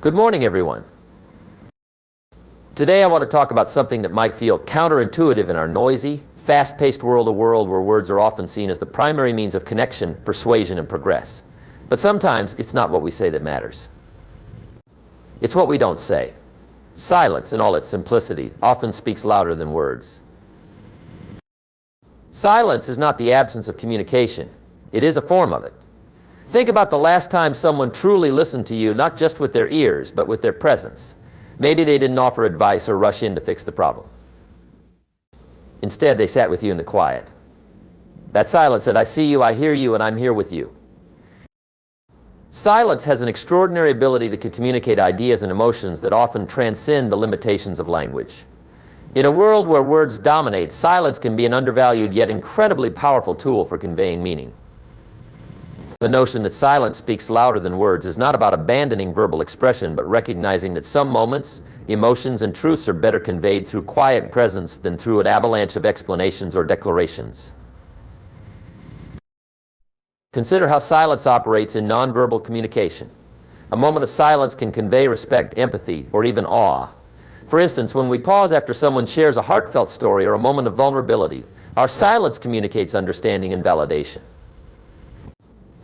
Good morning, everyone. Today I want to talk about something that might feel counterintuitive in our noisy, fast-paced world, a world where words are often seen as the primary means of connection, persuasion, and progress. But sometimes it's not what we say that matters. It's what we don't say. Silence, in all its simplicity, often speaks louder than words. Silence is not the absence of communication. It is a form of it. Think about the last time someone truly listened to you, not just with their ears, but with their presence. Maybe they didn't offer advice or rush in to fix the problem. Instead, they sat with you in the quiet. That silence said, "I see you, I hear you, and I'm here with you." Silence has an extraordinary ability to communicate ideas and emotions that often transcend the limitations of language. In a world where words dominate, silence can be an undervalued yet incredibly powerful tool for conveying meaning. The notion that silence speaks louder than words is not about abandoning verbal expression, but recognizing that some moments, emotions, and truths are better conveyed through quiet presence than through an avalanche of explanations or declarations. Consider how silence operates in nonverbal communication. A moment of silence can convey respect, empathy, or even awe. For instance, when we pause after someone shares a heartfelt story or a moment of vulnerability, our silence communicates understanding and validation.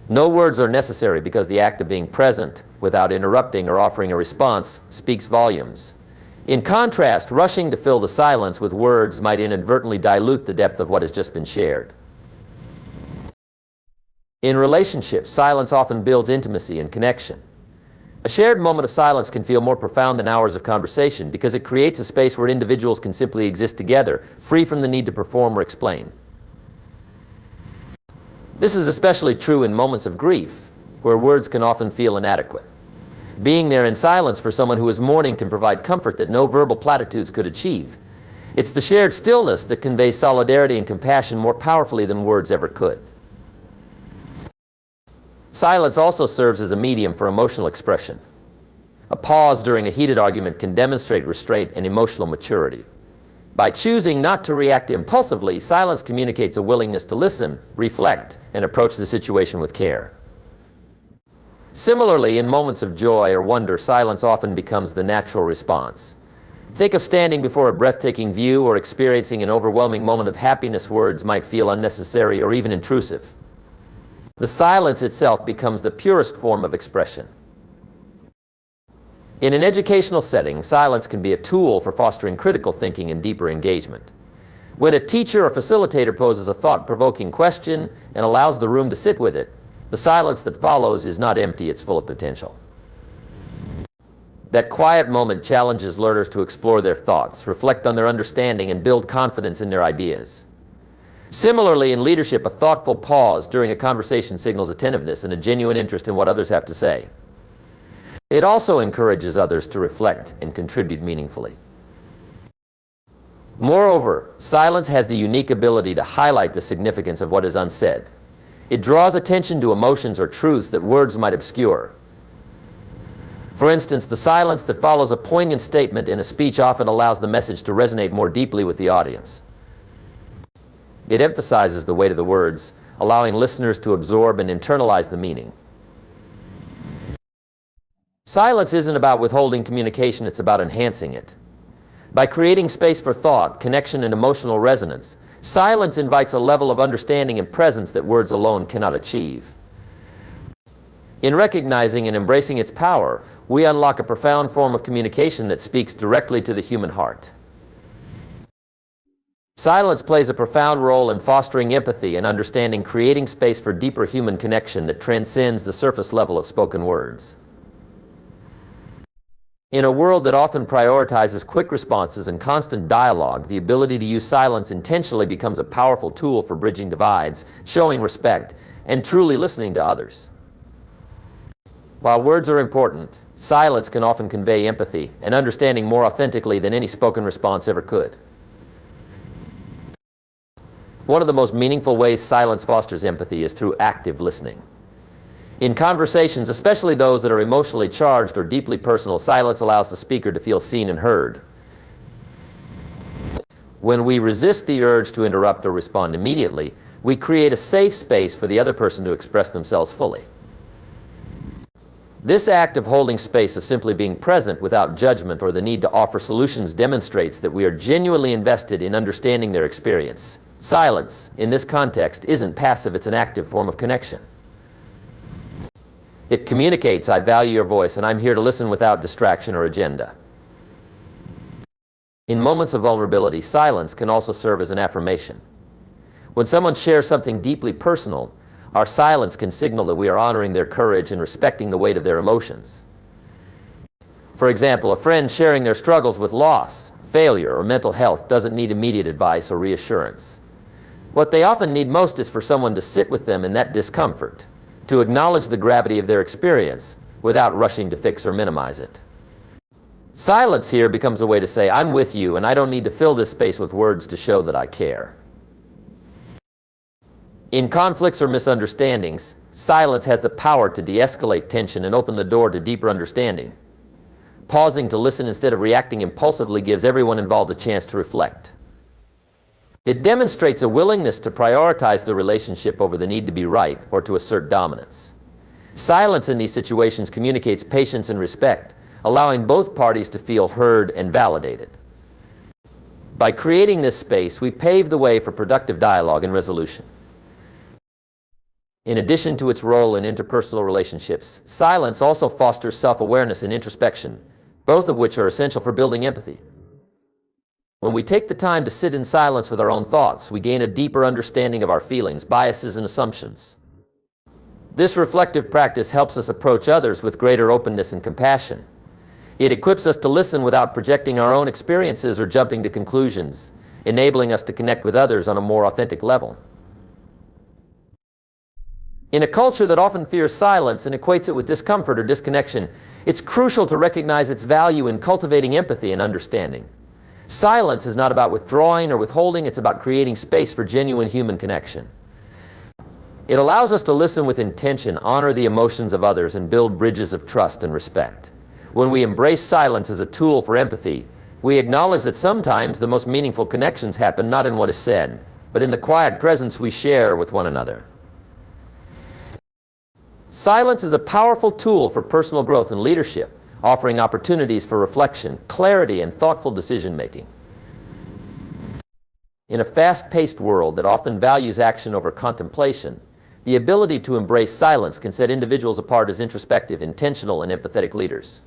No words are necessary because the act of being present without interrupting or offering a response speaks volumes. In contrast, rushing to fill the silence with words might inadvertently dilute the depth of what has just been shared. In relationships, silence often builds intimacy and connection. A shared moment of silence can feel more profound than hours of conversation because it creates a space where individuals can simply exist together, free from the need to perform or explain. This is especially true in moments of grief, where words can often feel inadequate. Being there in silence for someone who is mourning can provide comfort that no verbal platitudes could achieve. It's the shared stillness that conveys solidarity and compassion more powerfully than words ever could. Silence also serves as a medium for emotional expression. A pause during a heated argument can demonstrate restraint and emotional maturity. By choosing not to react impulsively, silence communicates a willingness to listen, reflect, and approach the situation with care. Similarly, in moments of joy or wonder, silence often becomes the natural response. Think of standing before a breathtaking view or experiencing an overwhelming moment of happiness. Words might feel unnecessary or even intrusive. The silence itself becomes the purest form of expression. In an educational setting, silence can be a tool for fostering critical thinking and deeper engagement. When a teacher or facilitator poses a thought-provoking question and allows the room to sit with it, the silence that follows is not empty, it's full of potential. That quiet moment challenges learners to explore their thoughts, reflect on their understanding, and build confidence in their ideas. Similarly, in leadership, a thoughtful pause during a conversation signals attentiveness and a genuine interest in what others have to say. It also encourages others to reflect and contribute meaningfully. Moreover, silence has the unique ability to highlight the significance of what is unsaid. It draws attention to emotions or truths that words might obscure. For instance, the silence that follows a poignant statement in a speech often allows the message to resonate more deeply with the audience. It emphasizes the weight of the words, allowing listeners to absorb and internalize the meaning. Silence isn't about withholding communication, it's about enhancing it. By creating space for thought, connection, and emotional resonance, silence invites a level of understanding and presence that words alone cannot achieve. In recognizing and embracing its power, we unlock a profound form of communication that speaks directly to the human heart. Silence plays a profound role in fostering empathy and understanding, creating space for deeper human connection that transcends the surface level of spoken words. In a world that often prioritizes quick responses and constant dialogue, the ability to use silence intentionally becomes a powerful tool for bridging divides, showing respect, and truly listening to others. While words are important, silence can often convey empathy and understanding more authentically than any spoken response ever could. One of the most meaningful ways silence fosters empathy is through active listening. In conversations, especially those that are emotionally charged or deeply personal, silence allows the speaker to feel seen and heard. When we resist the urge to interrupt or respond immediately, we create a safe space for the other person to express themselves fully. This act of holding space, of simply being present without judgment or the need to offer solutions, demonstrates that we are genuinely invested in understanding their experience. Silence, in this context, isn't passive, it's an active form of connection. It communicates, I value your voice and I'm here to listen without distraction or agenda. In moments of vulnerability, silence can also serve as an affirmation. When someone shares something deeply personal, our silence can signal that we are honoring their courage and respecting the weight of their emotions. For example, a friend sharing their struggles with loss, failure, or mental health doesn't need immediate advice or reassurance. What they often need most is for someone to sit with them in that discomfort, to acknowledge the gravity of their experience without rushing to fix or minimize it. Silence here becomes a way to say, I'm with you and I don't need to fill this space with words to show that I care. In conflicts or misunderstandings, silence has the power to de-escalate tension and open the door to deeper understanding. Pausing to listen instead of reacting impulsively gives everyone involved a chance to reflect. It demonstrates a willingness to prioritize the relationship over the need to be right or to assert dominance. Silence in these situations communicates patience and respect, allowing both parties to feel heard and validated. By creating this space, we pave the way for productive dialogue and resolution. In addition to its role in interpersonal relationships, silence also fosters self-awareness and introspection, both of which are essential for building empathy. When we take the time to sit in silence with our own thoughts, we gain a deeper understanding of our feelings, biases, and assumptions. This reflective practice helps us approach others with greater openness and compassion. It equips us to listen without projecting our own experiences or jumping to conclusions, enabling us to connect with others on a more authentic level. In a culture that often fears silence and equates it with discomfort or disconnection, it's crucial to recognize its value in cultivating empathy and understanding. Silence is not about withdrawing or withholding, it's about creating space for genuine human connection. It allows us to listen with intention, honor the emotions of others, and build bridges of trust and respect. When we embrace silence as a tool for empathy, we acknowledge that sometimes the most meaningful connections happen not in what is said, but in the quiet presence we share with one another. Silence is a powerful tool for personal growth and leadership, offering opportunities for reflection, clarity, and thoughtful decision-making. In a fast-paced world that often values action over contemplation, the ability to embrace silence can set individuals apart as introspective, intentional, and empathetic leaders.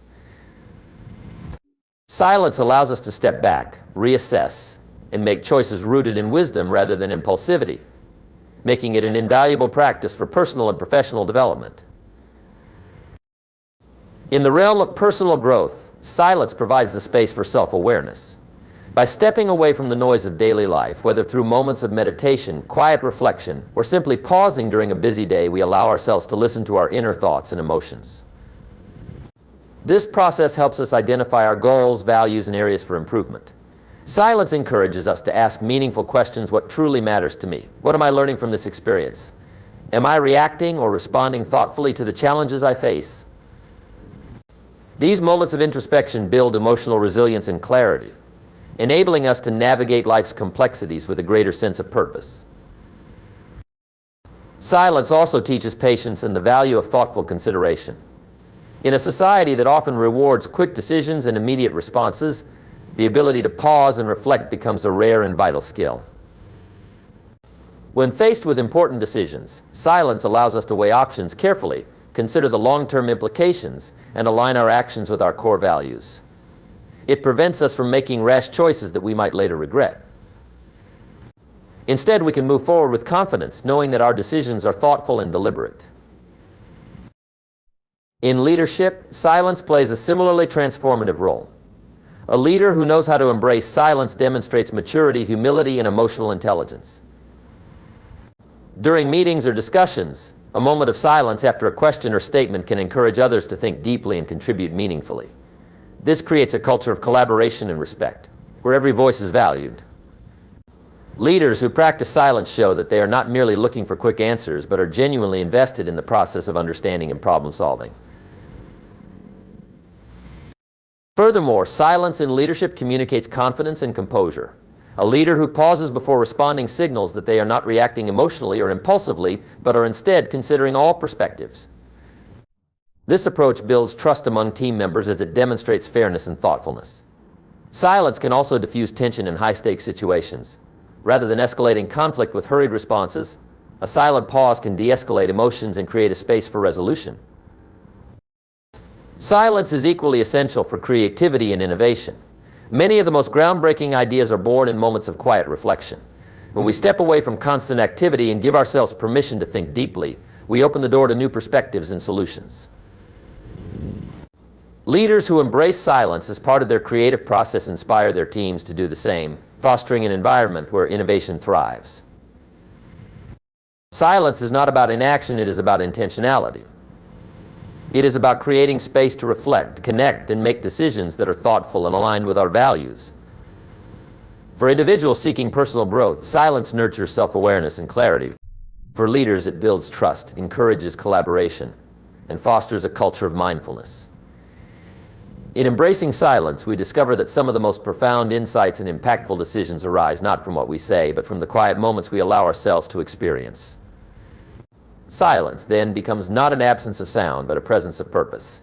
Silence allows us to step back, reassess, and make choices rooted in wisdom rather than impulsivity, making it an invaluable practice for personal and professional development. In the realm of personal growth, silence provides the space for self-awareness. By stepping away from the noise of daily life, whether through moments of meditation, quiet reflection, or simply pausing during a busy day, we allow ourselves to listen to our inner thoughts and emotions. This process helps us identify our goals, values, and areas for improvement. Silence encourages us to ask meaningful questions: what truly matters to me? What am I learning from this experience? Am I reacting or responding thoughtfully to the challenges I face? These moments of introspection build emotional resilience and clarity, enabling us to navigate life's complexities with a greater sense of purpose. Silence also teaches patience and the value of thoughtful consideration. In a society that often rewards quick decisions and immediate responses, the ability to pause and reflect becomes a rare and vital skill. When faced with important decisions, silence allows us to weigh options carefully, consider the long-term implications, and align our actions with our core values. It prevents us from making rash choices that we might later regret. Instead, we can move forward with confidence, knowing that our decisions are thoughtful and deliberate. In leadership, silence plays a similarly transformative role. A leader who knows how to embrace silence demonstrates maturity, humility, and emotional intelligence. During meetings or discussions, a moment of silence after a question or statement can encourage others to think deeply and contribute meaningfully. This creates a culture of collaboration and respect, where every voice is valued. Leaders who practice silence show that they are not merely looking for quick answers, but are genuinely invested in the process of understanding and problem solving. Furthermore, silence in leadership communicates confidence and composure. A leader who pauses before responding signals that they are not reacting emotionally or impulsively, but are instead considering all perspectives. This approach builds trust among team members as it demonstrates fairness and thoughtfulness. Silence can also diffuse tension in high-stakes situations. Rather than escalating conflict with hurried responses, a silent pause can de-escalate emotions and create a space for resolution. Silence is equally essential for creativity and innovation. Many of the most groundbreaking ideas are born in moments of quiet reflection. When we step away from constant activity and give ourselves permission to think deeply, we open the door to new perspectives and solutions. Leaders who embrace silence as part of their creative process inspire their teams to do the same, fostering an environment where innovation thrives. Silence is not about inaction, it is about intentionality. It is about creating space to reflect, connect, and make decisions that are thoughtful and aligned with our values. For individuals seeking personal growth, silence nurtures self-awareness and clarity. For leaders, it builds trust, encourages collaboration, and fosters a culture of mindfulness. In embracing silence, we discover that some of the most profound insights and impactful decisions arise not from what we say, but from the quiet moments we allow ourselves to experience. Silence, then, becomes not an absence of sound, but a presence of purpose.